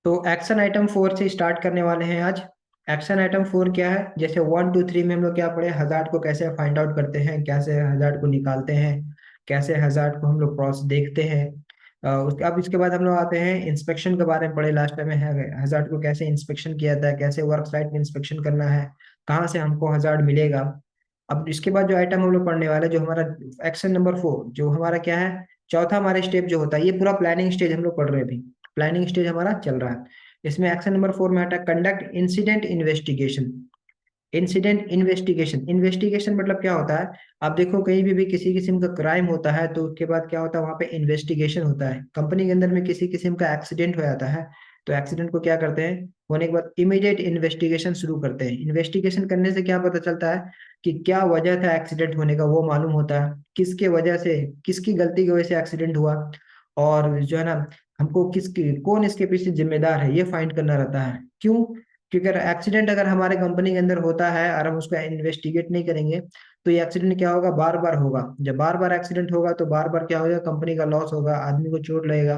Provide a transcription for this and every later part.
तो action item 4 से start करने वाले हैं आज। एक्शन आइटम 4 क्या है? जैसे 1 2 3 में हम लोग क्या पढ़े, हजार्ड को कैसे फाइंड आउट करते हैं, कैसे हजार्ड को निकालते हैं, कैसे हजार्ड को हम लोग प्रोसेस देखते हैं। उसके अब इसके बाद हम लोग आते हैं इंस्पेक्शन के बारे में पढ़े लास्ट टाइम में, हजार्ड को कैसे इंस्पेक्शन किया जाता है, कैसे वर्क साइट में इंस्पेक्शन करना है, कहाँ से हमको हजार्ड मिलेगा। अब इसके बाद जो आइटम हम लोग पढ़ने वाले, जो हमारा एक्शन नंबर 4, जो हमारा क्या है, चौथा हमारा स्टेप जो होता है, ये पूरा प्लानिंग स्टेज हम लोग पढ़ रहे हैं अभी। प्लानिंग स्टेज हमारा चल रहा है। इसमें एक्शन नंबर 4 में आता है conduct incident investigation. Incident investigation, investigation मतलब क्या होता है? आप देखो कहीं भी किसी किस्म का क्राइम होता है तो उसके बाद क्या होता है, वहां पे इन्वेस्टिगेशन होता है। कंपनी के अंदर में किसी किस्म का एक्सीडेंट हो जाता है तो एक्सीडेंट को क्या करते हैं, होने के बाद इमीडिएट इन्वेस्टिगेशन शुरू करते हैं। इन्वेस्टिगेशन करने से क्या पता चलता है कि क्या वजह था एक्सीडेंट होने का, वो मालूम होता है। किसके वजह से, किसकी गलती की वजह से एक्सीडेंट हुआ, और जो है ना, हमको किसकी, कौन इसके पीछे जिम्मेदार है, ये फाइंड करना रहता है। क्यों? क्योंकि अगर एक्सीडेंट अगर हमारे कंपनी के अंदर होता है और हम उसको इन्वेस्टिगेट नहीं करेंगे तो ये एक्सीडेंट क्या होगा, बार बार होगा। जब बार बार एक्सीडेंट होगा तो बार बार क्या होगा, कंपनी का लॉस होगा, आदमी को चोट लगेगा।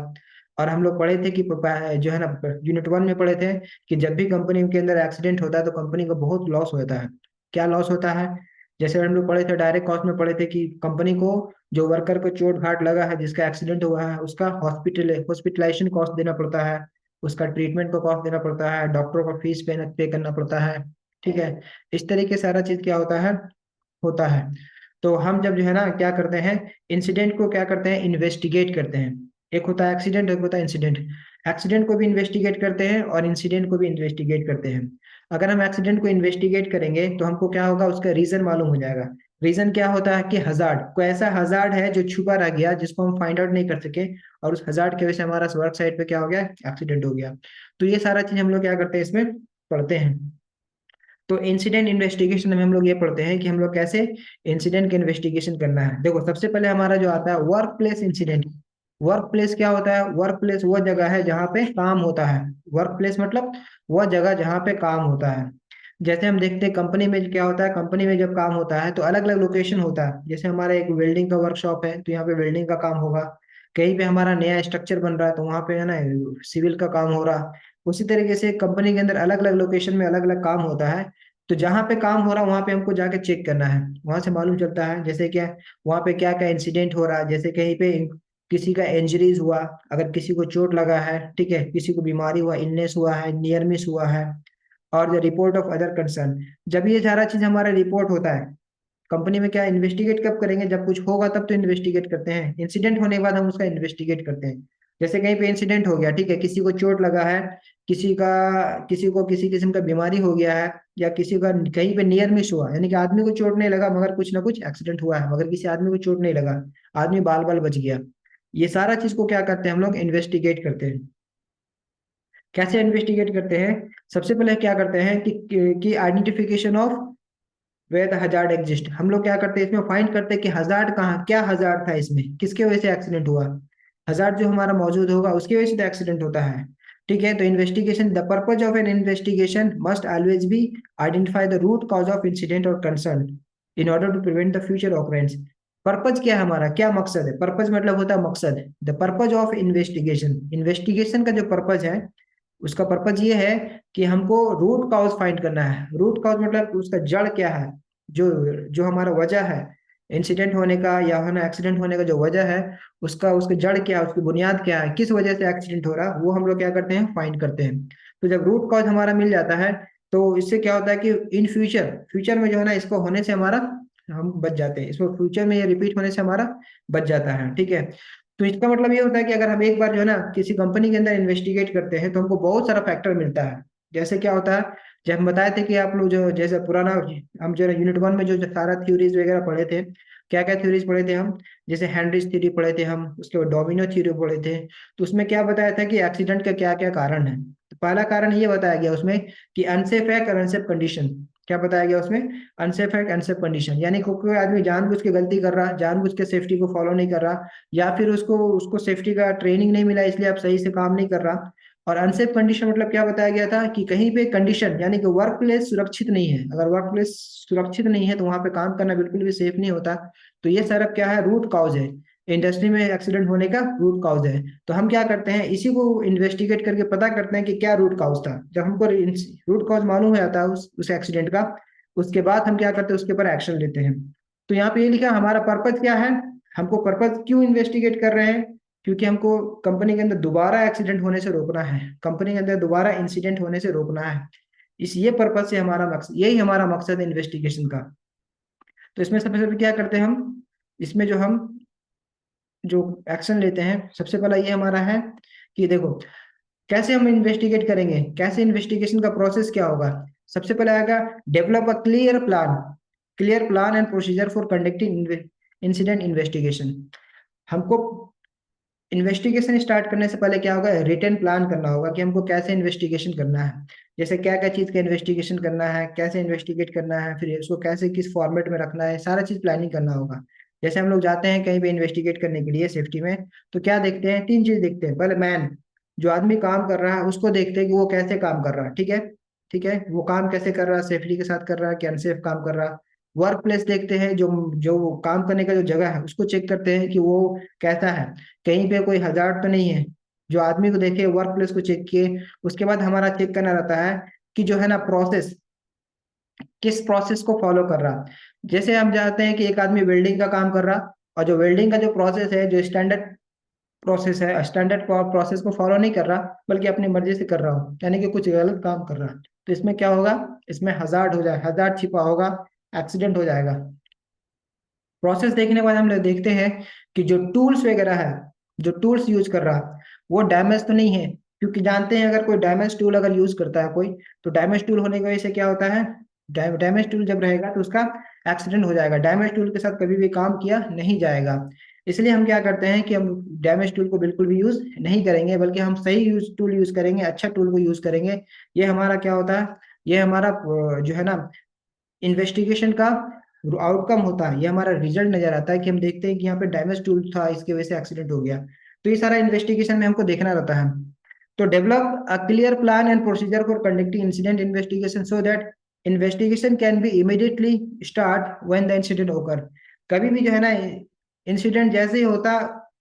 और हम लोग पढ़े थे कि जो है ना, यूनिट 1 में पढ़े थे कि जब भी कंपनी के अंदर एक्सीडेंट होता है तो कंपनी को बहुत लॉस होता है। क्या लॉस होता है? जैसे हम लोग पढ़े थे, डायरेक्ट कॉस्ट में पढ़े थे कि कंपनी को जो वर्कर को चोट घाट लगा है, जिसका एक्सीडेंट हुआ है, उसका हॉस्पिटलाइजेशन कॉस्ट देना पड़ता है, उसका ट्रीटमेंट को कॉस्ट देना पड़ता है, डॉक्टरों का फीस पे करना पड़ता है। ठीक है। इस तरीके सारा चीज क्या होता है। तो हम जब जो है ना क्या करते हैं, इंसिडेंट को क्या करते हैं, इन्वेस्टिगेट करते हैं। एक होता है एक्सीडेंट, एक होता है इंसिडेंट। एक्सीडेंट को भी इन्वेस्टिगेट करते हैं और इंसिडेंट को भी इन्वेस्टिगेट करते हैं। अगर हम एक्सीडेंट को इन्वेस्टिगेट करेंगे तो हमको क्या होगा, उसका रीजन मालूम हो जाएगा। रीजन क्या होता है कि हजार्ड, कोई ऐसा हजार्ड है जो छुपा रह गया, जिसको हम फाइंड आउट नहीं कर सके, और उस हजार्ड की वजह से हमारा वर्क साइट पे क्या हो गया, एक्सीडेंट हो गया। तो ये सारा चीज हम लोग क्या करते हैं, इसमें पढ़ते हैं। तो इंसिडेंट इन्वेस्टिगेशन में हम लोग ये पढ़ते हैं कि हम लोग कैसे इंसिडेंट का इन्वेस्टिगेशन करना है। देखो सबसे पहले हमारा जो आता है work place incident. Work place क्या होता है? वर्क प्लेस वह जगह है जहाँ पे काम होता है। वर्क प्लेस मतलब वह जगह जहाँ पे काम होता है। जैसे हम देखते हैं कंपनी में क्या होता है, कंपनी में जब काम होता है तो अलग अलग लोकेशन होता है। जैसे हमारा एक वेल्डिंग का वर्कशॉप है तो यहाँ पे वेल्डिंग का काम होगा। कहीं पे हमारा नया स्ट्रक्चर बन रहा है तो वहाँ पे है ना सिविल का काम हो रहा। उसी तरीके से कंपनी के अंदर अलग अलग लोकेशन में अलग अलग काम होता है। तो जहाँ पे काम हो रहा है वहाँ पे हमको जाके चेक करना है। वहां से मालूम चलता है जैसे क्या, वहाँ पे क्या क्या इंसिडेंट हो रहा है। जैसे कहीं पे किसी का इंजरीज हुआ, अगर किसी को चोट लगा है, ठीक है, किसी को बीमारी हुआ, इलनेस हुआ है, नियर मिस हुआ है, और the report of other concern. जब ये सारा चीज हमारा रिपोर्ट होता है, कंपनी में क्या इन्वेस्टिगेट कब करेंगे, जब कुछ होगा तब तो इन्वेस्टिगेट करते हैं। इंसिडेंट होने के बाद हम उसका इन्वेस्टिगेट करते हैं। जैसे कहीं पे इंसिडेंट हो गया, ठीक है, किसी को चोट लगा है, किसी को किसी किस्म का बीमारी हो गया है, या किसी का कहीं पे नियर मिस हुआ, यानी कि आदमी को चोट नहीं लगा मगर कुछ ना कुछ एक्सीडेंट हुआ है, मगर किसी आदमी को चोट नहीं लगा, आदमी बाल बाल बच गया। ये सारा चीज को क्या करते हैं, हम लोग इन्वेस्टिगेट करते हैं। कैसे इन्वेस्टिगेट करते हैं? सबसे पहले क्या करते हैं कि identification of where the hazard exist. हम लोग क्या करते हैं, इसमें फाइंड करते हैं कि हजार्ड कहाँ, क्या हजार्ड था इसमें, किसके वजह से एक्सीडेंट हुआ। हजार्ड जो हमारा मौजूद होगा उसकी वजह से तो एक्सीडेंट होता है। ठीक है। तो investigation, the purpose of an investigation must always be identify the root cause of incident और concern in order to prevent the future occurrence. Purpose क्या है हमारा, क्या मकसद है? पर्पज मतलब होता है मकसद। The purpose of investigation, investigation का जो पर्पज है, उसका पर्पज ये है कि हमको रूट कॉज फाइंड करना है। रूट कॉज मतलब उसका जड़ क्या है, जो जो हमारा वजह है इंसिडेंट होने का या है ना एक्सीडेंट होने का, जो वजह है उसका, उसकी जड़ क्या है, उसकी बुनियाद क्या है, किस वजह से एक्सीडेंट हो रहा है, वो हम लोग क्या करते हैं, फाइंड करते हैं। तो जब रूट कॉज हमारा मिल जाता है तो इससे क्या होता है कि इन फ्यूचर, फ्यूचर में जो है ना इसको होने से हमारा, हम बच जाते हैं, इसको फ्यूचर में ये रिपीट होने से हमारा बच जाता है। ठीक है। तो इसका मतलब ये होता है कि अगर हम एक बार जो है ना किसी कंपनी के अंदर इन्वेस्टिगेट करते हैं तो हमको बहुत सारा फैक्टर मिलता है। जैसे क्या होता है, जब हम बताए थे कि आप लोग जो जैसे पुराना, हम जो यूनिट 1 में जो सारा थ्योरीज वगैरह पढ़े थे, क्या क्या थ्योरीज पढ़े थे हम, जैसे हेनरीज थ्योरी पढ़े थे हम, उसके बाद डोमिनो थ्योरी पढ़े थे। तो उसमें क्या बताया था कि एक्सीडेंट का क्या क्या कारण है। तो पहला कारण ये बताया गया उसमें कि अनसेफ एक्ट और अनसेफ कंडीशन। क्या बताया गया उसमें? अनसेफ एक्ट, अनसेफ कंडीशन, यानी कोई आदमी जानबूझ के गलती कर रहा, जानबूझ के सेफ्टी को फॉलो नहीं कर रहा, या फिर उसको उसको सेफ्टी का ट्रेनिंग नहीं मिला इसलिए आप सही से काम नहीं कर रहा। और अनसेफ कंडीशन मतलब क्या बताया गया था कि कहीं पे कंडीशन, यानी कि वर्क प्लेस सुरक्षित नहीं है। अगर वर्क प्लेस सुरक्षित नहीं है तो वहां पे काम करना बिल्कुल भी सेफ नहीं होता। तो ये सारा क्या है, रूट कॉज है। इंडस्ट्री में एक्सीडेंट होने का रूट कॉज है। तो हम क्या करते हैं, इसी को इन्वेस्टिगेट करके पता करते हैं कि क्या रूट कॉज था। जब हमको रूट कॉज मालूम हो जाता है उस एक्सीडेंट का, उसके बाद हम क्या करते हैं, उसके ऊपर एक्शन लेते हैं। तो यहाँ पे ये लिखा हमारा पर्पज क्या है, हमको पर्पज क्यों इन्वेस्टिगेट कर रहे हैं, क्योंकि हमको कंपनी के अंदर दोबारा एक्सीडेंट होने से रोकना है, कंपनी के अंदर दोबारा इंसिडेंट होने से रोकना है। इस ये पर्पज से हमारा मकसद, यही हमारा मकसद है इन्वेस्टिगेशन का। तो इसमें सबसे पहले क्या करते हैं हम, इसमें जो एक्शन लेते हैं, सबसे पहला ये हमारा है कि देखो कैसे हम इन्वेस्टिगेट करेंगे, कैसे इन्वेस्टिगेशन का प्रोसेस क्या होगा। सबसे पहले आएगा develop a clear plan and procedure for conducting incident investigation. हमको इन्वेस्टिगेशन स्टार्ट करने से पहले क्या होगा, रिटन प्लान करना होगा कि हमको कैसे इन्वेस्टिगेशन करना है। जैसे क्या क्या चीज का इन्वेस्टिगेशन करना है, कैसे इन्वेस्टिगेट करना है, फिर उसको कैसे किस फॉर्मेट में रखना है, सारा चीज प्लानिंग करना होगा। जैसे हम लोग जाते हैं कहीं पे इन्वेस्टिगेट करने के लिए सेफ्टी में, तो क्या देखते हैं, तीन चीज देखते हैं। पहले मैन, जो आदमी काम कर रहा है उसको देखते हैं कि वो कैसे काम कर रहा है, ठीक है। ठीक है, वो काम कैसे कर रहा है, सेफ्टी के साथ कर रहा है कि अनसेफ काम कर रहा है। वर्क प्लेस देखते हैं, जो जो वो काम करने का जो जगह है उसको चेक करते हैं कि वो कैसा है, कहीं पे कोई हजार्ड तो नहीं है। जो आदमी को देखे, वर्क प्लेस को चेक किए। उसके बाद हमारा चेक करना रहता है कि जो है ना प्रोसेस, किस प्रोसेस को फॉलो कर रहा। जैसे हम जानते हैं कि एक आदमी वेल्डिंग का काम कर रहा, और जो वेल्डिंग का जो प्रोसेस है, जो स्टैंडर्ड प्रोसेस है, स्टैंडर्ड प्रोसेस को फॉलो नहीं कर रहा, बल्कि अपनी मर्जी से कर रहा हो, यानी कि कुछ गलत काम कर रहा है, तो इसमें क्या होगा, इसमें हजार्ड हो जाए, हजार्ड छिपा होगा, एक्सीडेंट हो जाएगा। प्रोसेस देखने के बाद हम लोग देखते हैं कि जो टूल्स वगैरह है, जो टूल्स यूज कर रहा वो डैमेज तो नहीं है। क्योंकि जानते हैं अगर कोई डैमेज टूल अगर यूज करता है कोई, तो डैमेज टूल होने की वजह से क्या होता है, डैमेज टूल जब रहेगा तो उसका एक्सीडेंट हो जाएगा, डैमेज टूल के साथ कभी भी काम किया नहीं जाएगा। इसलिए हम क्या करते हैं कि हम डैमेज टूल को बिल्कुल भी यूज नहीं करेंगे, बल्कि हम सही टूल यूज करेंगे, अच्छा टूल को यूज करेंगे। ये हमारा क्या होता है, ये हमारा जो है ना इन्वेस्टिगेशन का आउटकम होता है, ये हमारा रिजल्ट नजर आता है कि हम देखते हैं कि यहाँ पे डैमेज टूल था, इसकी वजह से एक्सीडेंट हो गया। तो ये सारा इन्वेस्टिगेशन में हमको देखना रहता है। तो develop a clear plan and procedure for conducting incident investigation so that investigation can be immediately start when the incident ओकर। कभी भी जो है ना इंसिडेंट जैसे ही होता,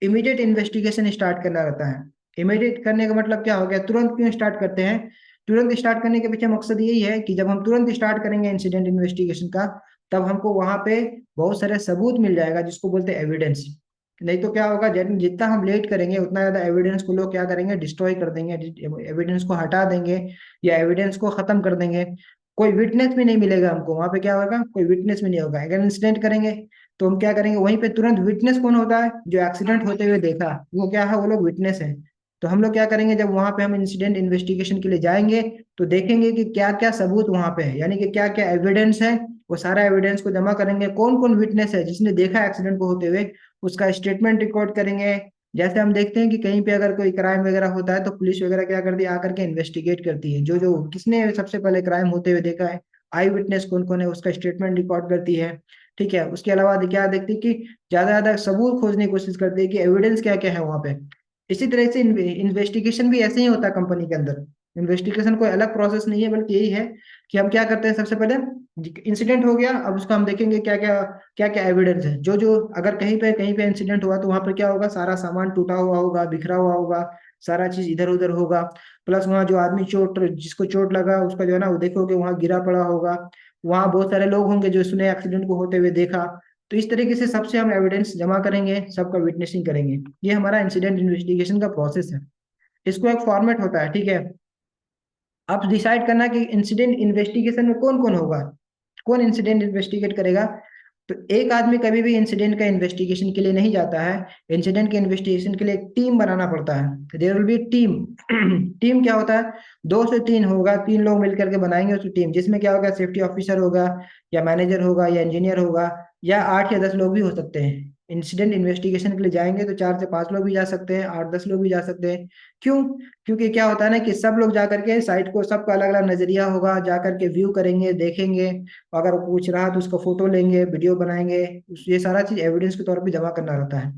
इमीडिएट इन्वेस्टिगेशन स्टार्ट करना रहता है। इमीडिएट करने का मतलब क्या हो गया, तुरंत क्यों स्टार्ट करते हैं। तुरंत स्टार्ट करने के पीछे मकसद यही है कि जब हम तुरंत स्टार्ट करेंगे इंसिडेंट इन्वेस्टिगेशन का, तब हमको वहां पे बहुत सारे सबूत मिल जाएगा, जिसको बोलते हैं एविडेंस। नहीं तो क्या होगा, जितना हम लेट करेंगे उतना ज्यादा एविडेंस को लोग क्या करेंगे, डिस्ट्रॉय कर देंगे, एविडेंस को हटा देंगे, या एविडेंस को खत्म कर देंगे। कोई विटनेस भी नहीं मिलेगा हमको वहां पे, क्या होगा, कोई विटनेस भी नहीं होगा। अगर इंसिडेंट करेंगे तो हम क्या करेंगे, वहीं पे तुरंत विटनेस कौन होता है, जो एक्सीडेंट होते हुए देखा, वो क्या है, वो लोग विटनेस है। तो हम लोग क्या करेंगे, जब वहां पे हम इंसिडेंट इन्वेस्टिगेशन के लिए जाएंगे, तो देखेंगे कि क्या क्या सबूत वहां पे है, यानी कि क्या क्या एविडेंस है। वो सारा एविडेंस को जमा करेंगे, कौन कौन विटनेस है जिसने देखा एक्सीडेंट को होते हुए, उसका स्टेटमेंट रिकॉर्ड करेंगे। जैसे हम देखते हैं कि कहीं पे अगर कोई क्राइम वगैरह होता है, तो पुलिस वगैरह क्या करती है, आकर के इन्वेस्टिगेट करती है, जो जो किसने सबसे पहले क्राइम होते हुए देखा है, आई विटनेस कौन कौन है, उसका स्टेटमेंट रिकॉर्ड करती है। ठीक है, उसके अलावा क्या देखती है कि ज्यादा ज्यादा सबूत खोजने की कोशिश करती है कि एविडेंस क्या क्या है वहां पे। इसी तरह से इन्वेस्टिगेशन भी ऐसे ही होता है कंपनी के अंदर। इन्वेस्टिगेशन कोई अलग प्रोसेस नहीं है, बल्कि यही है कि हम क्या करते हैं, सबसे पहले इंसिडेंट हो गया, अब उसको हम देखेंगे क्या क्या एविडेंस है। जो जो अगर कहीं पे इंसिडेंट हुआ, तो वहां पर क्या होगा, सारा सामान टूटा हुआ होगा, बिखरा हुआ होगा, सारा चीज इधर उधर होगा। प्लस वहाँ जो आदमी चोट, जिसको चोट लगा उसका जो है ना, वो देखोगे वहाँ गिरा पड़ा होगा। वहाँ बहुत सारे लोग होंगे जो उसने एक्सीडेंट को होते हुए देखा। तो इस तरीके से सबसे हम एविडेंस जमा करेंगे, सबका विटनेसिंग करेंगे। ये हमारा इंसिडेंट इन्वेस्टिगेशन का प्रोसेस है। इसको एक फॉर्मेट होता है, ठीक है। अब डिसाइड करना कि इंसिडेंट इन्वेस्टिगेशन में कौन कौन होगा, कौन इंसिडेंट इन्वेस्टिगेट करेगा। तो एक आदमी कभी भी इंसिडेंट का इन्वेस्टिगेशन के लिए नहीं जाता है। इंसिडेंट के इन्वेस्टिगेशन के लिए एक टीम बनाना पड़ता है, there will be team. Team क्या होता है, 2 से 3 होगा, 3 लोग मिलकर के बनाएंगे उसकी टीम, जिसमें क्या होगा, सेफ्टी ऑफिसर होगा, या मैनेजर होगा, या इंजीनियर होगा, या 8 या 10 लोग भी हो सकते हैं। इंसिडेंट इन्वेस्टिगेशन के लिए जाएंगे तो 4 से 5 लोग भी जा सकते हैं, 8-10 लोग भी जा सकते हैं। क्यों, क्योंकि क्या होता है ना कि सब लोग जा करके साइट को, सबका अलग अलग नजरिया होगा, जा करके व्यू करेंगे, देखेंगे। अगर वो पूछ रहा तो उसका फोटो लेंगे, वीडियो बनाएंगे। ये सारा चीज एविडेंस के तौर पे जमा करना रहता है।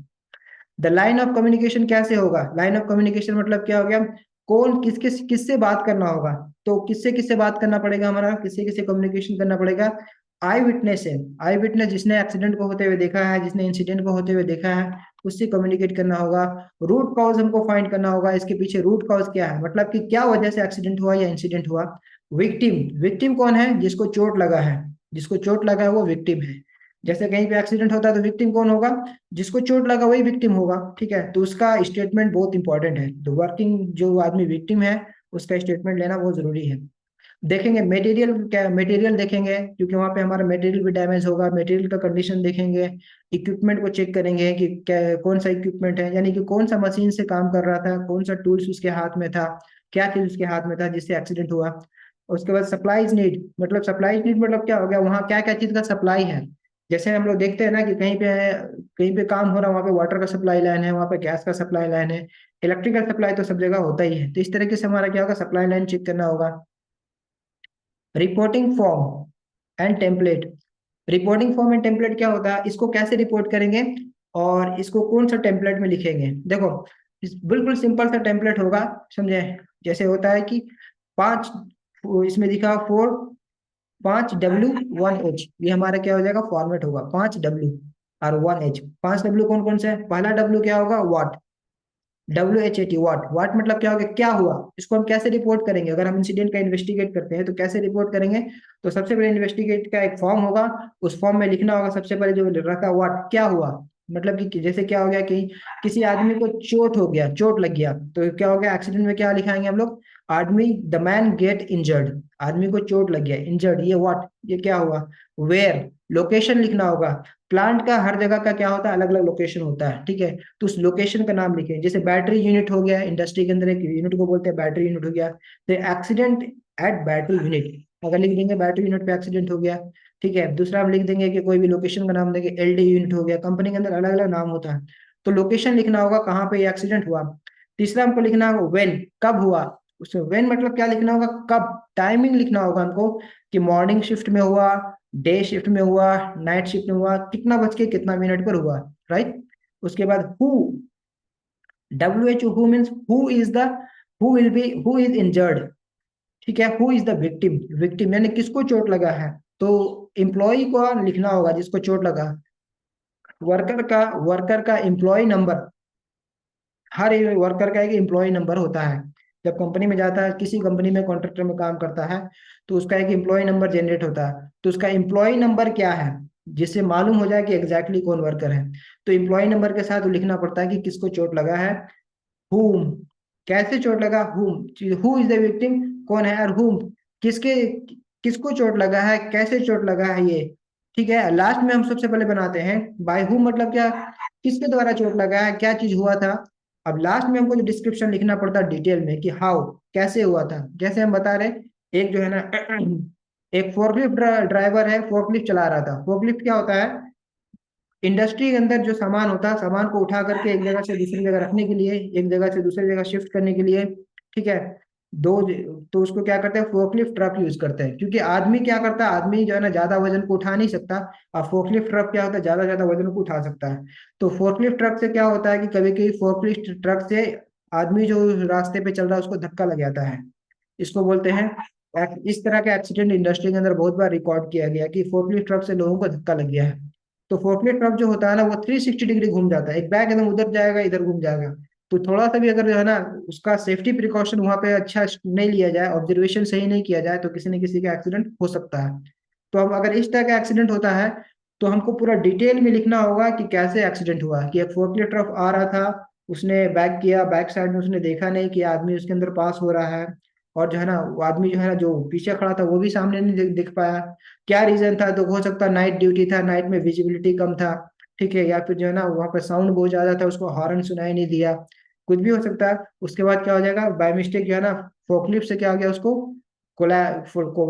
द लाइन ऑफ कम्युनिकेशन कैसे होगा, लाइन ऑफ कम्युनिकेशन मतलब क्या हो गया, कौन किसके किससे बात करना होगा। तो किससे किससे बात करना पड़ेगा, हमारा किससे किससे कम्युनिकेशन करना पड़ेगा, आई विटनेस है। आई विटनेस जिसने एक्सीडेंट को होते हुए देखा है, जिसने इंसिडेंट को होते हुए देखा है, उससे कम्युनिकेट करना होगा। रूट कॉज हमको फाइंड करना होगा, इसके पीछे रूट कॉज क्या है, मतलब कि क्या वजह से एक्सीडेंट हुआ या इंसिडेंट हुआ। विक्टिम, विक्टिम कौन है, जिसको चोट लगा है, जिसको चोट लगा है वो विक्टिम है। जैसे कहीं पे एक्सीडेंट होता है तो विक्टिम कौन होगा, जिसको चोट लगा वही विक्टिम होगा, ठीक है। तो उसका स्टेटमेंट बहुत इंपॉर्टेंट है, तो वर्किंग जो आदमी विक्टिम है उसका स्टेटमेंट लेना बहुत जरूरी है। देखेंगे मटेरियल, क्या मटेरियल देखेंगे, क्योंकि वहां पे हमारा मटेरियल भी डैमेज होगा, मटेरियल का कंडीशन देखेंगे। इक्विपमेंट को चेक करेंगे कि क्या, कौन सा इक्विपमेंट है, यानी कि कौन सा मशीन से काम कर रहा था, कौन सा टूल्स उसके हाथ में था, क्या चीज उसके हाथ में था जिससे एक्सीडेंट हुआ। उसके बाद सप्लाईज नीड, मतलब सप्लाईज नीड मतलब क्या हो गया, वहाँ क्या क्या चीज का सप्लाई है। जैसे हम लोग देखते हैं ना कि कहीं पे काम हो रहा है, वहाँ पे वाटर का सप्लाई लाइन है, वहाँ पे गैस का सप्लाई लाइन है, इलेक्ट्रिकल सप्लाई तो सब जगह होता ही है। तो इस तरीके से हमारा क्या होगा, सप्लाई लाइन चेक करना होगा। Reporting form and template, reporting form and template क्या होता है, इसको कैसे रिपोर्ट करेंगे और इसको कौन सा टेम्पलेट में लिखेंगे। देखो बिल्कुल सिंपल सा टेम्पलेट होगा, समझे। जैसे होता है कि पांच, इसमें लिखा 5W1H, ये हमारा क्या हो जाएगा, फॉर्मेट होगा 5W और 1H। 5W कौन कौन से है, पहला W क्या होगा, वाट, WHAT, वाट, वाट मतलब क्या हो गया, क्या हुआ। इसको हम कैसे रिपोर्ट करेंगे, अगर हम इंसिडेंट का इन्वेस्टिगेट करते हैं तो कैसे रिपोर्ट करेंगे। तो सबसे पहले इन्वेस्टिगेट का एक फॉर्म होगा, उस फॉर्म में लिखना होगा सबसे पहले जो रखा, वाट क्या हुआ, मतलब कि जैसे क्या हो गया कि किसी आदमी को चोट हो गया, चोट लग गया, तो क्या हो गया एक्सीडेंट में, क्या लिखाएंगे हम लोग, आदमी, द मैन गेट इंजर्ड, आदमी को चोट लग गया, इंजर्ड, ये व्हाट, ये क्या हुआ। वेयर, लोकेशन लिखना होगा। प्लांट का हर जगह का क्या होता है, अलग अलग लोकेशन होता है, ठीक है। तो उस लोकेशन का नाम लिखें, जैसे बैटरी यूनिट हो गया, इंडस्ट्री के अंदर एक यूनिट को बोलते हैं बैटरी यूनिट हो गया, तो एक्सीडेंट एट बैटरी यूनिट, अगर लिख देंगे बैटरी यूनिट पे एक्सीडेंट हो गया, ठीक है। दूसरा हम लिख देंगे कि कोई भी लोकेशन का नाम देंगे, एलडी यूनिट हो गया, कंपनी के अंदर अलग अलग नाम होता है, तो लोकेशन लिखना होगा कहाँ पे ये एक्सीडेंट हुआ। तीसरा हमको लिखना होगा व्हेन, कब हुआ, उसमें व्हेन मतलब क्या लिखना होगा, कब, टाइमिंग लिखना होगा हमको, कि मॉर्निंग शिफ्ट में हुआ, डे शिफ्ट में हुआ, नाइट शिफ्ट में हुआ, कितना बज के कितना मिनट पर हुआ, राइट। उसके बाद who, WHO, who means who is the, who will be, who is injured, ठीक है। Who is the victim, victim यानी किसको चोट लगा है, तो एम्प्लॉय को लिखना होगा जिसको चोट लगा। वर्कर का एम्प्लॉय नंबर, हर वर्कर का एक एम्प्लॉय नंबर होता है। जब कंपनी में जाता है, किसी कंपनी में कॉन्ट्रैक्टर में काम करता है, तो उसका एक एम्प्लॉय नंबर जनरेट होता है, तो उसका एम्प्लॉय नंबर क्या है, जिससे मालूम हो जाए कि एग्जैक्टली कौन वर्कर है। तो एम्प्लॉय नंबर के साथ लिखना पड़ता है कि किसको चोट लगा है, whom, कैसे चोट लगा, हु इज द विक्टिम, कौन है, और whom, किसके, किसको चोट लगा है, कैसे चोट लगा है ये, ठीक है। लास्ट में हम सबसे पहले बनाते हैं बाय whom, मतलब क्या, किसके द्वारा चोट लगा है, क्या चीज हुआ था। अब लास्ट में हमको जो डिस्क्रिप्शन लिखना पड़ता है डिटेल में कि हाउ, कैसे हुआ था। जैसे हम बता रहे, एक जो है ना एक फोर्कलिफ्ट ड्राइवर है, फोर्कलिफ्ट चला रहा था। फोर्कलिफ्ट क्या होता है, इंडस्ट्री के अंदर जो सामान होता है, सामान को उठा करके एक जगह से दूसरी जगह रखने के लिए, एक जगह से दूसरी जगह शिफ्ट करने के लिए, ठीक है। तो उसको क्या करते हैं, फोर्कलिफ्ट ट्रक यूज करते हैं, क्योंकि आदमी क्या करता है, आदमी जो है ना ज्यादा वजन को उठा नहीं सकता। और फोर्कलिफ्ट ट्रक क्या होता है, ज्यादा ज्यादा वजन को उठा सकता है। तो फोर्कलिफ्ट ट्रक से क्या होता है कि कभी कभी फोर्कलिफ्ट ट्रक से आदमी जो रास्ते पे चल रहा है उसको धक्का लग जाता है, इसको बोलते हैं इस तरह का एक्सीडेंट इंडस्ट्री के अंदर बहुत बार रिकॉर्ड किया गया कि फोर्कलिफ्ट ट्रक से लोगों को धक्का लग गया है। तो फोर्कलिफ्ट ट्रक जो होता है ना, वो 360 डिग्री घूम जाता है, एक बैग एकदम उधर जाएगा इधर घूम जाएगा। तो थोड़ा सा भी अगर जो है ना उसका सेफ्टी प्रिकॉशन वहां पे अच्छा नहीं लिया जाए, ऑब्जर्वेशन सही नहीं किया जाए, तो किसी न किसी का एक्सीडेंट हो सकता है। तो हम अगर इस तरह का एक्सीडेंट होता है, तो हमको पूरा डिटेल में लिखना होगा कि कैसे एक्सीडेंट हुआ, कि एक फोर्कलिफ्ट ट्रक आ रहा था, उसने बैक किया, बैक साइड में उसने देखा नहीं कि आदमी उसके अंदर पास हो रहा है, और जो है ना वो आदमी जो है ना जो पीछे खड़ा था वो भी सामने नहीं दिख पाया। क्या रीजन था, तो हो सकता है नाइट ड्यूटी था, नाइट में विजिबिलिटी कम था, ठीक है, या फिर जो है ना वहाँ पे साउंड बहुत ज्यादा था, उसको हॉर्न सुनाई नहीं दिया, कुछ भी हो सकता है। उसके बाद क्या हो जाएगा, बाय मिस्टेक जो है ना फोकलिफ्ट से क्या हो गया, उसको कोला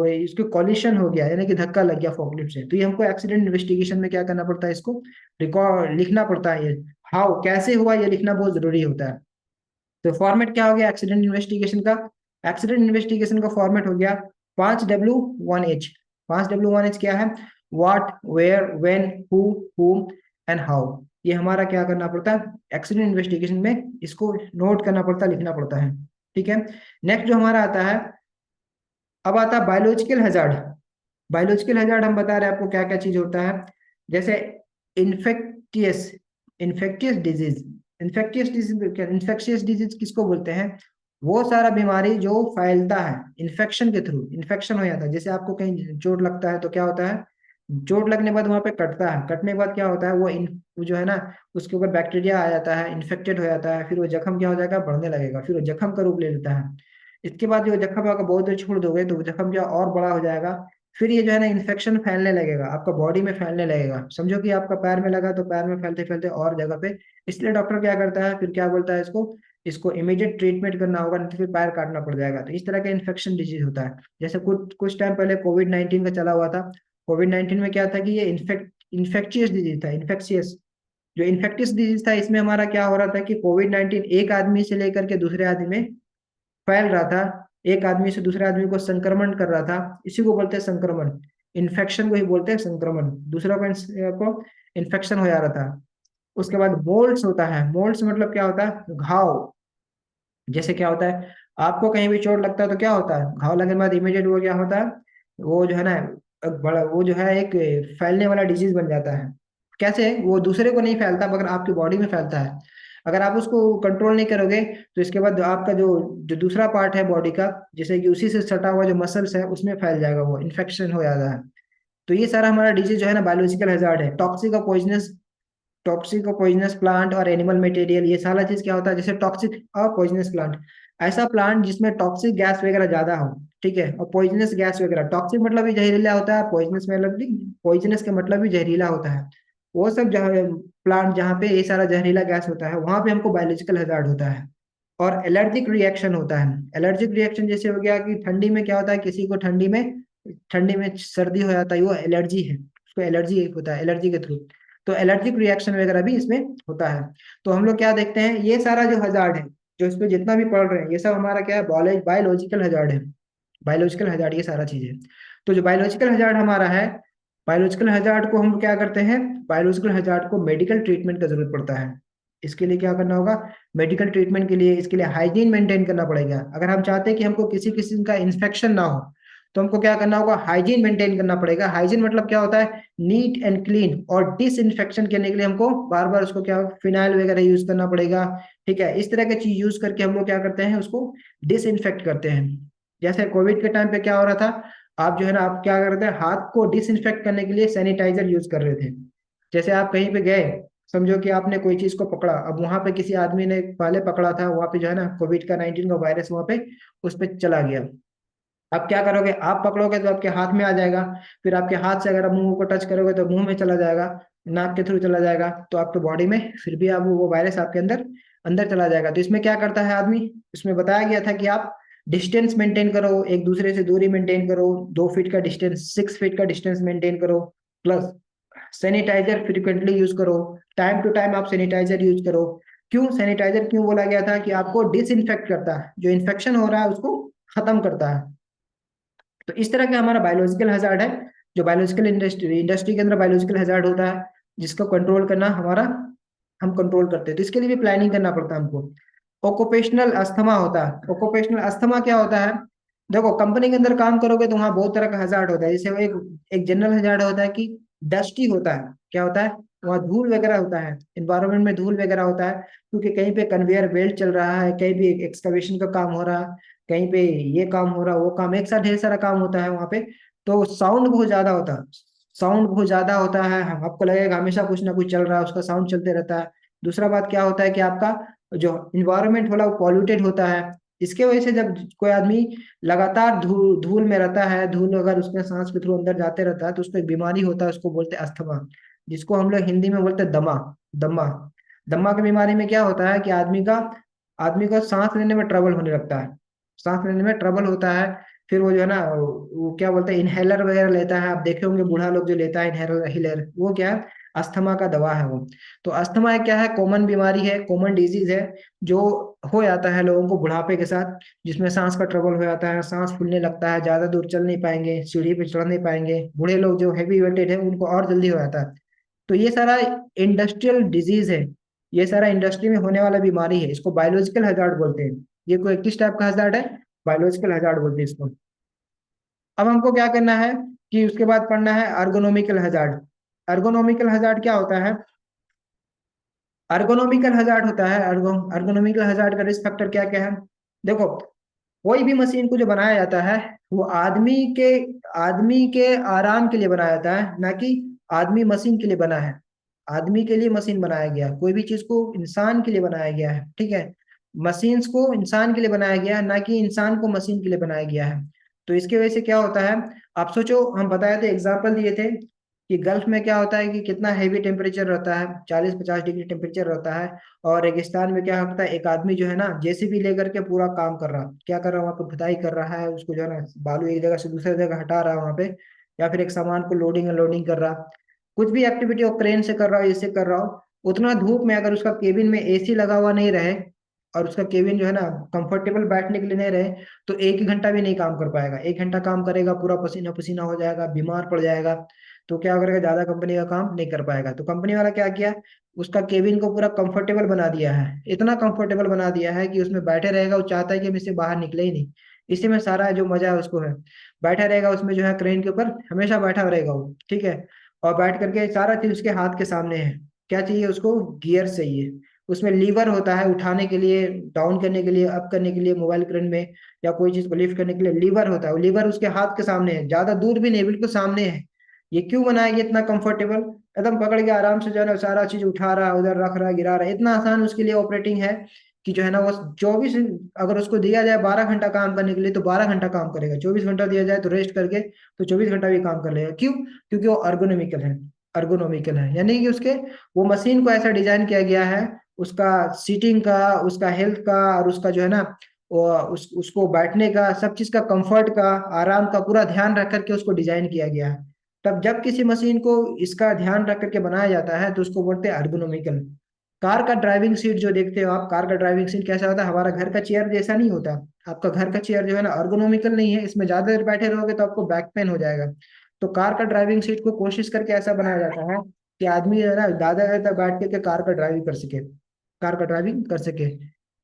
इसको कॉलिशन हो गया, यानी कि धक्का लग गया फोकलिफ्ट से। तो ये हमको एक्सीडेंट इन्वेस्टिगेशन में क्या करना पड़ता है, इसको रिकॉर्ड लिखना पड़ता है, ये हाउ, कैसे हुआ, ये लिखना बहुत जरूरी होता है। तो फॉर्मेट क्या हो गया एक्सीडेंट इन्वेस्टिगेशन का, एक्सीडेंट इन्वेस्टिगेशन का फॉर्मेट हो गया 5W1H। 5W1H क्या है, what, where, when, who, whom and how. ये हमारा क्या करना पड़ता है एक्सीडेंट इन्वेस्टिगेशन में, इसको नोट करना पड़ता है, लिखना पड़ता है, ठीक है। नेक्स्ट जो हमारा आता है, अब आता है बायोलॉजिकल हैजार्ड। बायोलॉजिकल हजार्ड हम बता रहे हैं आपको क्या क्या चीज होता है। जैसे infectious infectious disease. Infectious disease किसको बोलते हैं? वो सारा बीमारी जो फैलता है इन्फेक्शन के थ्रू, इन्फेक्शन हो जाता है। जैसे आपको कहीं चोट लगता है तो क्या होता है, चोट लगने के बाद वहां पे कटता है, कटने के बाद क्या होता है, वो जो है ना, उसके ऊपर बैक्टीरिया आ जाता है, इन्फेक्टेड हो जाता है, फिर वो जख्म क्या हो जाएगा, बढ़ने लगेगा, फिर वो जख्म का रूप ले लेता है। इसके बाद जो जख्म आपका बहुत देर छोड़ दोगे तो वो जख्म क्या और बड़ा हो जाएगा, फिर ये जो है ना इन्फेक्शन फैलने लगेगा, आपका बॉडी में फैलने लगेगा। समझो कि आपका पैर में लगा तो पैर में फैलते फैलते और जगह पे, इसलिए डॉक्टर क्या करता है, फिर क्या बोलता है, इसको इसको इमीडिएट ट्रीटमेंट करना होगा, नहीं तो फिर पैर काटना पड़ जाएगा। तो इस तरह का इन्फेक्शन डिजीज होता है। जैसे कुछ कुछ टाइम पहले कोविड 19 का चला हुआ था। कोविड 19 में क्या था कि ये इन्फेक्शियस डिजीज था, इन्फेक्शियस। जो इन्फेक्टियस डिजीज था इसमें हमारा क्या हो रहा था कि कोविड 19 एक आदमी से लेकर के दूसरे आदमी में फैल रहा था, एक आदमी से दूसरे आदमी को संक्रमण कर रहा था। इसी को बोलते हैं संक्रमण। इन्फेक्शन को ही बोलते हैं संक्रमण। दूसरा को इन्फेक्शन हो जा रहा था। उसके बाद मोल्ड्स होता है। मोल्ड्स मतलब क्या होता है, घाव। जैसे क्या होता है, आपको कहीं भी चोट लगता है तो क्या होता है, घाव लगने के बाद इमीडिएट वो क्या होता है, वो जो है ना, एक बड़ा वो जो है एक फैलने वाला डिजीज बन जाता है। कैसे? वो दूसरे को नहीं फैलता मगर आपकी बॉडी में फैलता है। अगर आप उसको कंट्रोल नहीं करोगे तो इसके बाद आपका जो जो दूसरा पार्ट है बॉडी का, जैसे कि उसी से सटा हुआ जो मसल्स है उसमें फैल जाएगा, वो इन्फेक्शन हो जाता है। तो ये सारा हमारा डिजीज जो है ना बायोलॉजिकल हैजार्ड है। टॉक्सिक और पॉइजनस प्लांट और एनिमल मटेरियल, ये सारा चीज क्या होता है, जैसे टॉक्सिक और पॉइजनस प्लांट, ऐसा प्लांट जिसमें टॉक्सिक गैस वगैरह ज्यादा हो, ठीक है, और पॉइजनस गैस वगैरह, टॉक्सिक मतलब भी जहरीला होता है, पॉइजनस मतलब भी, पॉइजनस का मतलब भी जहरीला होता है। वो सब जहाँ प्लांट जहाँ पे ये सारा जहरीला गैस होता है वहां पे हमको बायोलॉजिकल हैजार्ड होता है। और एलर्जिक रिएक्शन होता है। एलर्जिक रिएक्शन जैसे हो गया कि ठंडी में क्या होता है, किसी को ठंडी में सर्दी हो जाता है, वो एलर्जी है, उसको एलर्जी होता है एलर्जी के थ्रू। तो एलर्जिक रिएक्शन वगैरह भी इसमें होता है। तो हम लोग क्या देखते हैं, ये सारा जो हजार्ड है, जो इसमें जितना भी पढ़ रहे हैं, ये सब हमारा क्या है, बायोलॉजिकल हजार्ड है। बायोलॉजिकल हजार्ड ये सारा चीज है। तो जो बायोलॉजिकल हजार्ड हमारा है, बायोलॉजिकल हजार्ड को हम क्या करते हैं, बायोलॉजिकल हजार्ड को मेडिकल ट्रीटमेंट का जरूरत पड़ता है। इसके लिए क्या करना होगा, मेडिकल ट्रीटमेंट के लिए इसके लिए हाइजीन मेंटेन करना पड़ेगा। अगर हम चाहते हैं कि हमको किसी किस्म का इन्फेक्शन ना हो तो हमको क्या करना होगा, हाइजीन मेंटेन करना पड़ेगा। हाइजीन मतलब क्या होता है, नीट एंड क्लीन। और डिसइंफेक्शन करने के लिए हमको बार बार उसको क्या, फिनाइल वगैरह यूज करना पड़ेगा। ठीक है, इस तरह की चीज यूज करके हम लोग क्या करते हैं, उसको डिसइंफेक्ट करते हैं। जैसे कोविड के टाइम पे क्या हो रहा था, आप जो है ना, आप क्या करते हैं, हाथ को डिसइंफेक्ट करने के लिए सैनिटाइजर यूज कर रहे थे। जैसे आप कहीं पे गए, समझो कि आपने कोई चीज को पकड़ा, अब वहां पे किसी आदमी ने पहले पकड़ा था, वहां पे जो है ना कोविड 19 का वायरस वहां पे उस पे चला गया। अब क्या करोगे, आप पकड़ोगे तो आपके हाथ में आ जाएगा, फिर आपके हाथ से अगर आप मुंह को टच करोगे तो मुंह में चला जाएगा, नाक के थ्रू चला जाएगा, तो आपके बॉडी में फिर भी आप वो वायरस आपके अंदर अंदर चला जाएगा। तो इसमें क्या करता है आदमी, इसमें बताया गया था कि आप डिस्टेंस मेंटेन करो, एक दूसरे से दूरी मेंटेन करो, 2 फीट का डिस्टेंस, 6 फीट का डिस्टेंस मेंटेन करो, प्लस सैनिटाइजर फ्रिक्वेंटली यूज करो, टाइम टू टाइम आप सैनिटाइजर यूज करो। क्यों सैनिटाइजर क्यों बोला गया था, कि आपको डिसइंफेक्ट करता है, जो इन्फेक्शन हो रहा है उसको खत्म करता है। तो इस तरह का हमारा बायोलॉजिकल हैजार्ड है। जो बायोलॉजिकल इंडस्ट्री इंडस्ट्री के अंदर बायोलॉजिकल हैजार्ड होता है, जिसको कंट्रोल करना हमारा, हम कंट्रोल करते हैं। तो इसके लिए भी प्लानिंग करना पड़ता है हमको। ओकुपेशनल अस्थमा होता है। ओकुपेशनल अस्थमा क्या होता है, देखो कंपनी के अंदर काम करोगे तो वहाँ बहुत तरह का हैजार्ड होता है। जैसे वो एक एक जनरल हैजार्ड होता है कि डस्टी होता है, क्या होता है, वहाँ धूल वगैरह होता है, इन्वायरमेंट में धूल वगैरह होता है, क्योंकि कहीं पे कन्वेयर बेल्ट चल रहा है, कहीं भी एक्सकवेशन का काम हो रहा है, कहीं पे ये काम हो रहा है, वो काम, एक साथ ढेर सारा काम होता है वहाँ पे। तो साउंड बहुत ज्यादा होता है, साउंड बहुत ज्यादा होता है, आपको लगेगा हमेशा कुछ ना कुछ चल रहा है, उसका साउंड चलते रहता है। दूसरा बात क्या होता है कि आपका जो इन्वायरमेंट होला वो पॉल्यूटेड होता है। इसके वजह से जब कोई आदमी लगातार धूल धूल में रहता है, धूल अगर उसके सांस के थ्रू अंदर जाते रहता है तो उसको एक बीमारी होता है, उसको बोलते हैं अस्थमा, जिसको हम लोग हिंदी में बोलते हैं दमा। दमा दमा की बीमारी में क्या होता है कि आदमी को सांस लेने में ट्रबल होने लगता है, सांस लेने में ट्रबल होता है। फिर वो जो है ना, वो क्या बोलते हैं, इनहेलर वगैरह लेता है, आप देखे होंगे बूढ़ा लोग जो लेता है इनहेलर हिलर, वो क्या है, अस्थमा का दवा है वो। तो अस्थमा क्या है, कॉमन बीमारी है, कॉमन डिजीज है, जो हो जाता है लोगों को बुढ़ापे के साथ, जिसमें सांस का ट्रबल हो जाता है, सांस फूलने लगता है, ज्यादा दूर चल नहीं पाएंगे, सीढ़ी पे चढ़ नहीं पाएंगे, बूढ़े लोग जो हैवी वेटेड है उनको और जल्दी हो जाता है। तो ये सारा इंडस्ट्रियल डिजीज है, ये सारा इंडस्ट्री में होने वाला बीमारी है, इसको बायोलॉजिकल हैजार्ड बोलते हैं। ये कोई किस टाइप का हैजार्ड है, बायोलॉजिकल हैजार्ड बोलते हैं इसको। अब हमको क्या करना है कि उसके बाद पढ़ना है अर्गोनोमिकल हजार्ड। अर्गोनोमिकल हजार्ड क्या होता है? अर्गोनोमिकल हजार्ड होता है, अर्गोनोमिकल हजार्ड का रिस्क फैक्टर क्या क्या है? देखो, कोई भी मशीन को जो बनाया जाता है वो आदमी के आराम के लिए बनाया जाता है, ना कि आदमी मशीन के लिए बना है। आदमी के लिए मशीन बनाया गया, कोई भी चीज को इंसान के लिए बनाया गया है, ठीक है। मशीन्स को इंसान के लिए बनाया गया है, ना कि इंसान को मशीन के लिए बनाया गया है। तो इसकी वजह से क्या होता है, आप सोचो, हम बताए थे, एग्जाम्पल दिए थे कि गल्फ में क्या होता है कि कितना हैवी टेम्परेचर रहता है, 40-50 डिग्री टेम्परेचर रहता है। और रेगिस्तान में क्या होता है, एक आदमी जो है ना जेसीबी लेकर के पूरा काम कर रहा, क्या कर रहा है, वहाँ पे खुदाई कर रहा है, उसको जो है ना बालू एक जगह से दूसरी जगह हटा रहा है वहाँ पे, या फिर एक सामान को लोडिंग अनलोडिंग कर रहा, कुछ भी एक्टिविटी वो क्रेन से कर रहा हो, इससे कर रहा हो, उतना धूप में अगर उसका केबिन में एसी लगा हुआ नहीं रहे, और उसका केबिन जो है ना कंफर्टेबल बैठने के लिए नहीं रहे, तो 1 घंटा भी नहीं काम कर पाएगा। 1 घंटा काम करेगा पूरा पसीना पसीना हो जाएगा, बीमार पड़ जाएगा। तो क्या करेगा, ज्यादा कंपनी का काम नहीं कर पाएगा। तो कंपनी वाला क्या किया, उसका केबिन को पूरा कंफर्टेबल बना दिया है, इतना कंफर्टेबल बना दिया है कि उसमें बैठे रहेगा, वो चाहता है कि हम इससे बाहर निकले ही नहीं। इसी में सारा जो मजा है उसको है, बैठा रहेगा उसमें जो है, क्रेन के ऊपर हमेशा बैठा रहेगा वो, ठीक है। और बैठ करके सारा चीज उसके हाथ के सामने है। क्या चाहिए उसको, गियर चाहिए। उसमें लीवर होता है उठाने के लिए, डाउन करने के लिए, अप करने के लिए, मोबाइल क्रेन में या कोई चीज को लिफ्ट करने के लिए लीवर होता है। वो लीवर उसके हाथ के सामने है, ज्यादा दूर भी नहीं, बिल्कुल सामने है। ये क्यों बनाया गया इतना कंफर्टेबल, एकदम पकड़ के आराम से जो है ना सारा चीज उठा रहा है, उधर रख रहा है, गिरा रहा है, इतना आसान उसके लिए ऑपरेटिंग है कि जो है ना वो 24, अगर उसको दिया जाए 12 घंटा काम करने के लिए तो 12 घंटा काम करेगा, 24 घंटा दिया जाए तो रेस्ट करके तो 24 घंटा भी काम कर लेगा। क्यों? क्योंकि वो अर्गोनोमिकल है। अर्गोनोमिकल है यानी कि उसके, वो मशीन को ऐसा डिजाइन किया गया है, उसका सीटिंग का, उसका हेल्थ का, और उसका जो है ना वो उसको बैठने का, सब चीज का, कंफर्ट का, आराम का पूरा ध्यान रख करके उसको डिजाइन किया गया है। तब जब किसी मशीन को इसका ध्यान रख करके बनाया जाता है तो उसको बोलते हैं अर्गोनोमिकल। कार का ड्राइविंग सीट जो देखते हो आप, कार का ड्राइविंग सीट कैसा होता है, हमारा घर का चेयर जैसा नहीं होता। आपका घर का चेयर जो है ना अर्गोनोमिकल नहीं है, इसमें ज्यादा देर बैठे रहोगे तो आपको बैक पेन हो जाएगा। तो कार का ड्राइविंग सीट को कोशिश करके ऐसा बनाया जाता है कि आदमी जो है ना ज्यादा देर तक बैठ करके कार का ड्राइविंग कर सके, कार का ड्राइविंग कर सके।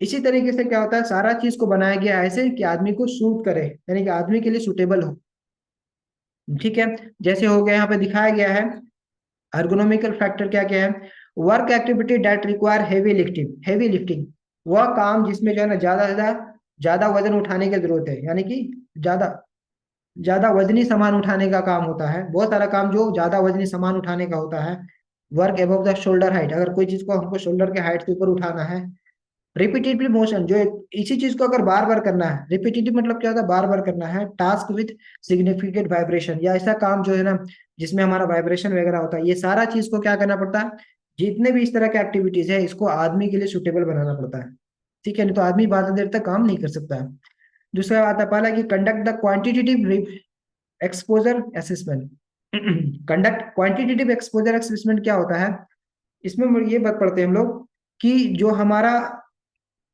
इसी तरीके से क्या होता है, सारा चीज को बनाया गया है ऐसे कि आदमी को सूट करे, यानी कि आदमी के लिए सूटेबल हो, ठीक है। जैसे हो गया यहाँ पे दिखाया गया है, अर्गोनोमिकल फैक्टर क्या क्या है, work activity that require heavy lifting. Heavy lifting, वह काम जिसमें जो है ना ज्यादा ज्यादा ज्यादा वजन उठाने की जरूरत है, यानी कि ज्यादा ज्यादा वजनी सामान उठाने का काम होता है, बहुत सारा काम जो ज्यादा वजनी सामान उठाने का होता है। Work above the shoulder height, अगर कोई चीज को हमको शोल्डर के हाइट के ऊपर उठाना है। रिपीटेटिव मोशन, जो इसी चीज को अगर बार बार करना है, रिपीटेटिव मतलब क्या होता है, बार बार करना है। टास्क विथ सिग्निफिकेंट वाइब्रेशन, या ऐसा काम जो है ना जिसमें हमारा वाइब्रेशन वगैरह होता है, ये सारा चीज को क्या करना पड़ता है, जितने भी इस तरह के एक्टिविटीज है इसको आदमी के लिए सुटेबल बनाना पड़ता है, ठीक है। नहीं तो आदमी ज्यादा देर तक काम नहीं कर सकता है। दूसरा आता है पहला कि conduct the quantitative exposure assessment. Conduct quantitative exposure assessment क्या होता है, इसमें ये बात पढ़ते हैं हम लोग कि जो हमारा,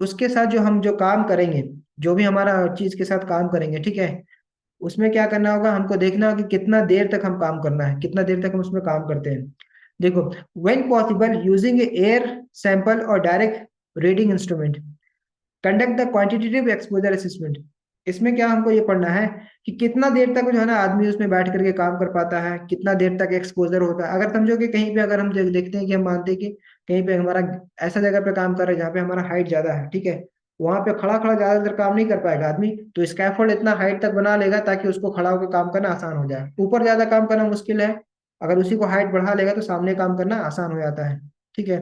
उसके साथ जो हम जो काम करेंगे, जो भी हमारा चीज के साथ काम करेंगे, ठीक है, उसमें क्या करना होगा, हमको देखना होगा कि कितना देर तक हम काम करना है, कितना देर तक हम उसमें काम करते हैं। देखो, when possible using air sample और direct reading instrument, conduct the quantitative exposure assessment. इसमें क्या हमको ये पढ़ना है कि कितना देर तक जो है ना आदमी उसमें बैठ करके काम कर पाता है, कितना देर तक एक्सपोजर होता है। अगर समझो कि कहीं पे अगर हम देखते हैं कि हम मानते हैं कि कहीं पे हमारा ऐसा जगह पे काम कर रहे हैं जहाँ पे हमारा हाइट ज्यादा है, ठीक है, वहां पे खड़ा खड़ा ज्यादा देर काम नहीं कर पाएगा आदमी, तो स्कैफोल्ड इतना हाइट तक बना लेगा ताकि उसको खड़ा होकर काम करना आसान हो जाए। ऊपर ज्यादा काम करना मुश्किल है, अगर उसी को हाइट बढ़ा लेगा तो सामने काम करना आसान हो जाता है, ठीक है।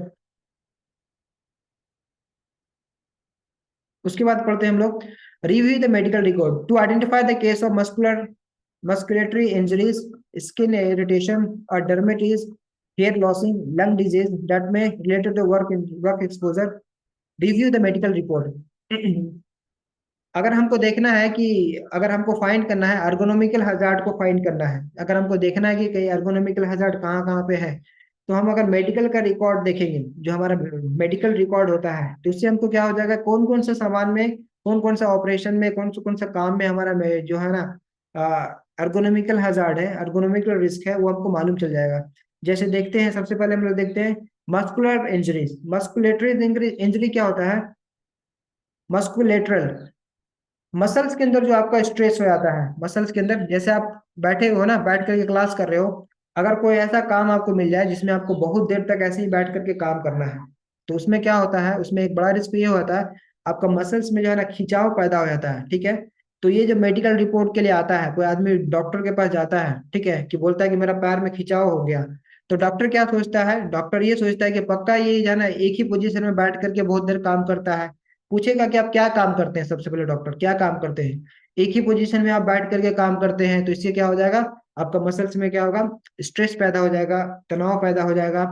उसके बाद पढ़ते हैं हम लोग, review the medical record to identify the case of musculatory injuries, skin irritation or dermatitis, hair lossing, lung disease that may related to work exposure. Review the medical report. अगर हमको देखना है कि, अगर हमको फाइंड करना है अर्गोनोमिकल हजार्ड को फाइंड करना है, अगर हमको देखना है कि कहीं अर्गोनोमिकल हजार्ड कहाँ कहाँ पे है, तो हम अगर मेडिकल का रिकॉर्ड देखेंगे, जो हमारा मेडिकल रिकॉर्ड होता है, तो इससे हमको क्या हो जाएगा, कौन कौन सा सामान में, कौन सा ऑपरेशन में, कौन सा काम में हमारा जो है ना अर्गोनोमिकल हजार्ड है, अर्गोनोमिकल रिस्क है, वो हमको मालूम चल जाएगा। जैसे देखते हैं, सबसे पहले हम लोग देखते हैं मस्कुलर इंजरीज। मस्कुलेटरी इंजरी क्या होता है, मस्कुलेटरल, मसल्स के अंदर जो आपका स्ट्रेस हो जाता है, मसल्स के अंदर, जैसे आप बैठे हो ना, बैठ करके क्लास कर रहे हो, अगर कोई ऐसा काम आपको मिल जाए जिसमें आपको बहुत देर तक ऐसे ही बैठ करके काम करना है, तो उसमें क्या होता है, उसमें एक बड़ा रिस्क ये होता है, आपका मसल्स में जो है ना खिंचाव पैदा हो जाता है, ठीक है। तो ये जो मेडिकल रिपोर्ट के लिए आता है, कोई आदमी डॉक्टर के पास जाता है, ठीक है, कि बोलता है कि मेरा पैर में खिंचाव हो गया, तो डॉक्टर क्या सोचता है, डॉक्टर ये सोचता है कि पक्का ये जो है ना एक ही पोजीशन में बैठ करके बहुत देर काम करता है। पूछेगा कि आप क्या काम करते हैं, सबसे पहले डॉक्टर क्या काम करते हैं, एक ही पोजीशन में आप बैठ करके काम करते हैं, तो इससे क्या हो जाएगा, आपका मसल्स में क्या होगा, स्ट्रेस पैदा हो जाएगा, तनाव पैदा हो जाएगा,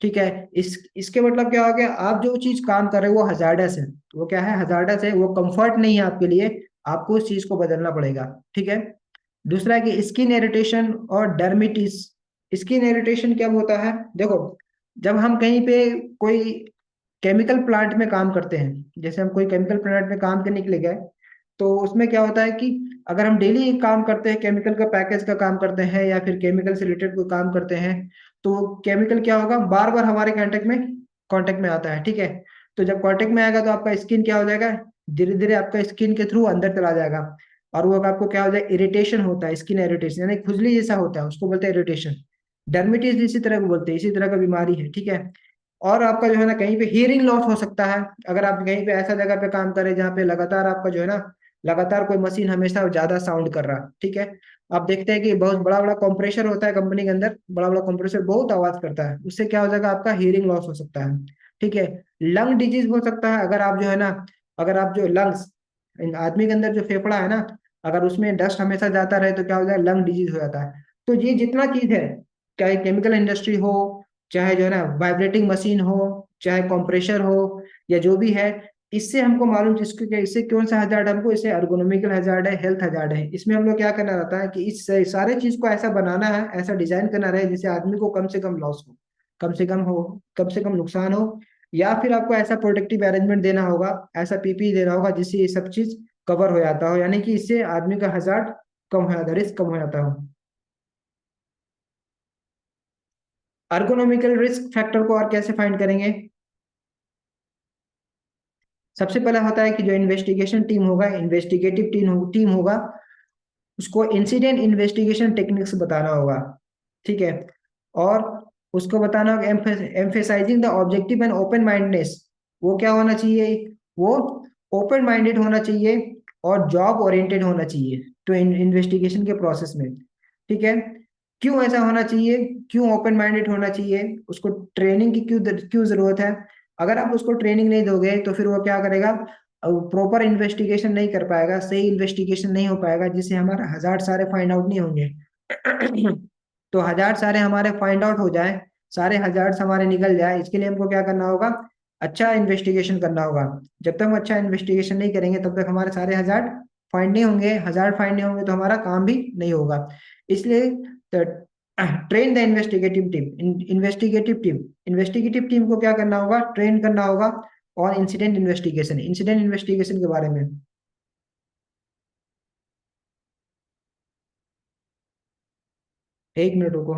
ठीक है। इसके मतलब क्या हो गया, आप जो चीज काम कर रहे हो वो हजार्डस है, वो क्या है, हजार्डस है, वो कंफर्ट नहीं है आपके लिए, आपको उस चीज को बदलना पड़ेगा, ठीक है। दूसरा है कि स्किन इरिटेशन और डर्मिटिस। स्किन इरिटेशन क्या होता है, देखो, जब हम कहीं पे कोई केमिकल प्लांट में काम करते हैं, जैसे हम कोई केमिकल प्लांट में काम करने के लिए गए, तो उसमें क्या होता है कि अगर हम डेली एक काम करते हैं, केमिकल का पैकेज का काम करते हैं या फिर केमिकल से रिलेटेड कोई काम करते हैं, तो केमिकल क्या होगा, बार बार हमारे कांटेक्ट में आता है, ठीक है। तो जब कांटेक्ट में आएगा तो आपका स्किन क्या हो जाएगा, धीरे धीरे आपका स्किन के थ्रू अंदर चला जाएगा, और वो आपको क्या हो जाएगा, इरिटेशन होता है, स्किन इरिटेशन यानी खुजली जैसा होता है, उसको बोलते हैं इरिटेशन। डर्मिटिस इसी तरह को बोलते हैं, इसी तरह का बीमारी है, ठीक है। और आपका जो है ना कहीं पे हियरिंग लॉस हो सकता है, अगर आप कहीं पे ऐसा जगह पे काम करें जहाँ पे लगातार आपका जो है ना, लगातार कोई मशीन हमेशा ज्यादा साउंड कर रहा, ठीक है। आप देखते हैं कि बहुत बड़ा बड़ा कंप्रेसर होता है कंपनी के अंदर, बड़ा बड़ा कंप्रेसर बहुत आवाज करता है, उससे क्या हो जाएगा, आपका हियरिंग लॉस हो सकता है, ठीक है। लंग डिजीज हो सकता है, अगर आप जो है ना, अगर आप जो लंग्स, आदमी के अंदर जो फेफड़ा है ना, अगर उसमें डस्ट हमेशा जाता रहे तो क्या हो जाएगा, लंग डिजीज हो जाता है। तो ये जितना चीज है, चाहे केमिकल इंडस्ट्री हो, चाहे जो है ना वाइब्रेटिंग मशीन हो, चाहे कंप्रेशर हो, या जो भी है, इससे हमको मालूम, जिसको क्या, इससे कौन सा हजार्ड है हमको, इससे अर्गोनॉमिकल हजार्ड है, हेल्थ हजार्ड है। इसमें हम लोग क्या करना रहता है कि इस सारे चीज को ऐसा बनाना है, ऐसा डिजाइन करना रहे जिससे आदमी को कम से कम लॉस हो, कम से कम हो, कम से कम नुकसान हो, या फिर आपको ऐसा प्रोटेक्टिव अरेंजमेंट देना होगा, ऐसा पीपी देना होगा जिससे ये सब चीज कवर हो जाता हो, यानी कि इससे आदमी का हजार्ड कम हो जाता है, रिस्क कम हो जाता हो। अर्गोनॉमिकल रिस्क फैक्टर को और कैसे फाइंड करेंगे, सबसे पहला होता है कि जो इन्वेस्टिगेशन टीम होगा, इन्वेस्टिगेटिव टीम होगा, उसको इंसिडेंट इन्वेस्टिगेशन टेक्निक्स बताना होगा, ठीक है। और उसको बताना होगा emphasizing the objective and open mindness. वो क्या होना चाहिए, वो ओपन माइंडेड होना चाहिए और जॉब ओरिएंटेड होना चाहिए, तो इन्वेस्टिगेशन के प्रोसेस में, ठीक है। क्यों ऐसा होना चाहिए, क्यों ओपन माइंडेड होना चाहिए, उसको ट्रेनिंग की क्यों क्यों जरूरत है। अगर आप उसको ट्रेनिंग नहीं दोगे तो फिर वो क्या करेगा, प्रॉपर इन्वेस्टिगेशन नहीं कर पाएगा, सही इन्वेस्टिगेशन नहीं हो पाएगा, जिससे हमारा हजार सारे फाइंड आउट नहीं होंगे। तो हजार सारे हमारे फाइंड आउट हो जाए, सारे हजार हमारे निकल जाए, इसके लिए हमको क्या करना होगा, अच्छा इन्वेस्टिगेशन करना होगा। जब तक हम अच्छा इन्वेस्टिगेशन नहीं करेंगे तब तक हमारे सारे हजार फाइंड नहीं होंगे, हजार फाइंड नहीं होंगे तो हमारा काम भी नहीं होगा। इसलिए ट्रेन द इन्वेस्टिगेटिव टीम को क्या करना होगा, ट्रेन करना होगा। और इंसिडेंट इन्वेस्टिगेशन के बारे में, एक मिनट रुको।